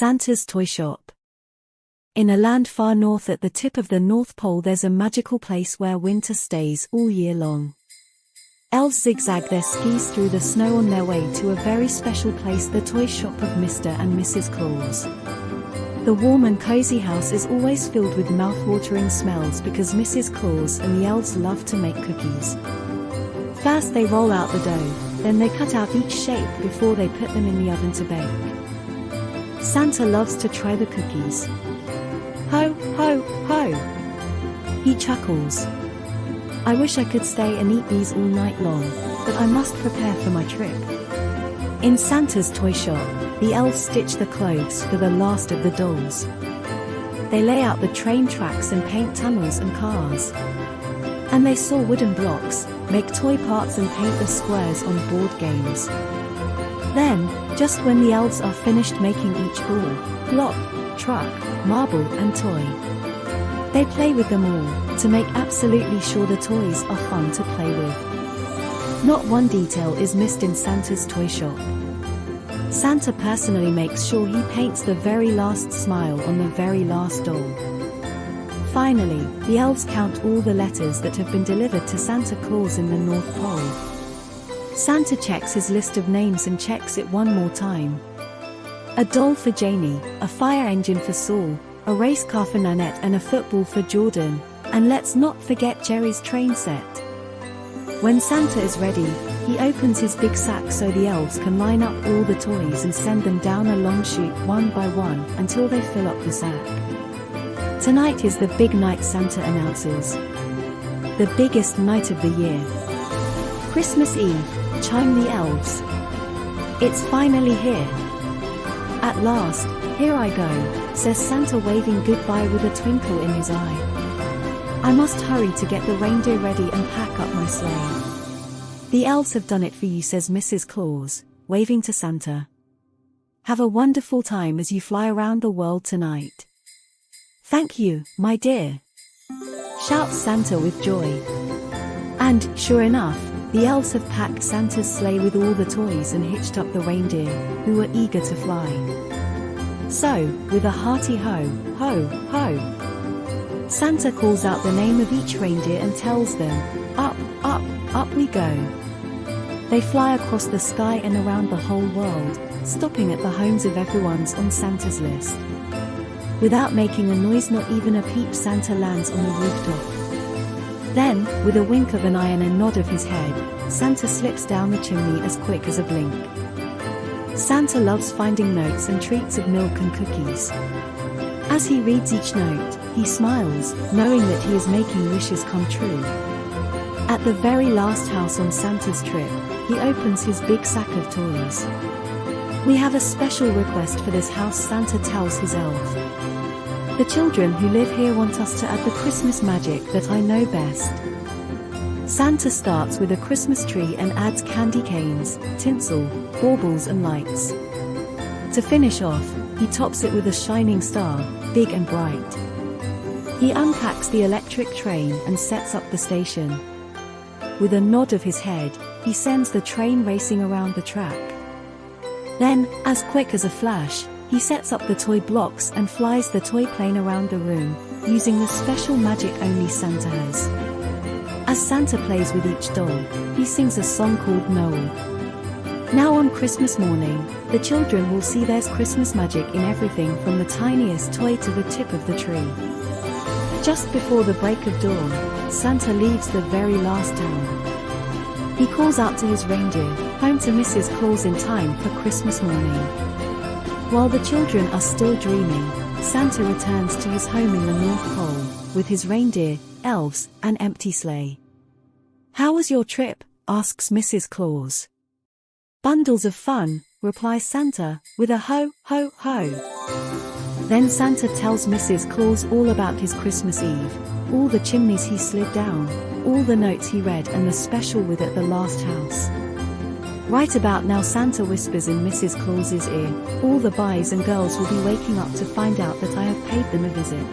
Santa's Toy Shop. In a land far north at the tip of the North Pole, there's a magical place where winter stays all year long. Elves zigzag their skis through the snow on their way to a very special place, the toy shop of Mr. and Mrs. Claus. The warm and cozy house is always filled with mouth-watering smells because Mrs. Claus and the elves love to make cookies. First they roll out the dough, then they cut out each shape before they put them in the oven to bake. Santa loves to try the cookies. Ho, ho, ho! He chuckles. I wish I could stay and eat these all night long, but I must prepare for my trip. In Santa's toy shop, the elves stitch the clothes for the last of the dolls. They lay out the train tracks and paint tunnels and cars. And they saw wooden blocks, make toy parts and paint the squares on board games. Then, just when the elves are finished making each ball, block, truck, marble and toy, they play with them all, to make absolutely sure the toys are fun to play with. Not one detail is missed in Santa's toy shop. Santa personally makes sure he paints the very last smile on the very last doll. Finally, the elves count all the letters that have been delivered to Santa Claus in the North Pole. Santa checks his list of names and checks it one more time. A doll for Janie, a fire engine for Saul, a race car for Nanette and a football for Jordan, and let's not forget Jerry's train set. When Santa is ready, he opens his big sack so the elves can line up all the toys and send them down a long chute one by one until they fill up the sack. Tonight is the big night, Santa announces. The biggest night of the year. Christmas Eve, chime the elves. It's finally here. At last, here I go, says Santa, waving goodbye with a twinkle in his eye. I must hurry to get the reindeer ready and pack up my sleigh. The elves have done it for you, says Mrs. Claus, waving to Santa. Have a wonderful time as you fly around the world tonight. Thank you, my dear, shouts Santa with joy. And, sure enough, the elves have packed Santa's sleigh with all the toys and hitched up the reindeer, who were eager to fly. So, with a hearty ho, ho, ho, Santa calls out the name of each reindeer and tells them, up, up, up we go. They fly across the sky and around the whole world, stopping at the homes of everyone's on Santa's list. Without making a noise, not even a peep, Santa lands on the rooftop. Then, with a wink of an eye and a nod of his head, Santa slips down the chimney as quick as a blink. Santa loves finding notes and treats of milk and cookies. As he reads each note, he smiles, knowing that he is making wishes come true. At the very last house on Santa's trip, he opens his big sack of toys. We have a special request for this house, Santa tells his elf. The children who live here want us to add the Christmas magic that I know best. Santa starts with a Christmas tree and adds candy canes, tinsel, baubles and lights. To finish off, he tops it with a shining star, big and bright. He unpacks the electric train and sets up the station. With a nod of his head, he sends the train racing around the track. Then, as quick as a flash, he sets up the toy blocks and flies the toy plane around the room, using the special magic only Santa has. As Santa plays with each doll, he sings a song called Noel. Now on Christmas morning, the children will see there's Christmas magic in everything from the tiniest toy to the tip of the tree. Just before the break of dawn, Santa leaves the very last town. He calls out to his reindeer, home to Mrs. Claus in time for Christmas morning. While the children are still dreaming, Santa returns to his home in the North Pole, with his reindeer, elves, and empty sleigh. How was your trip? Asks Mrs. Claus. Bundles of fun, replies Santa, with a ho, ho, ho. Then Santa tells Mrs. Claus all about his Christmas Eve, all the chimneys he slid down, all the notes he read and the special with at the last house. Right about now, Santa whispers in Mrs. Claus's ear, all the boys and girls will be waking up to find out that I have paid them a visit.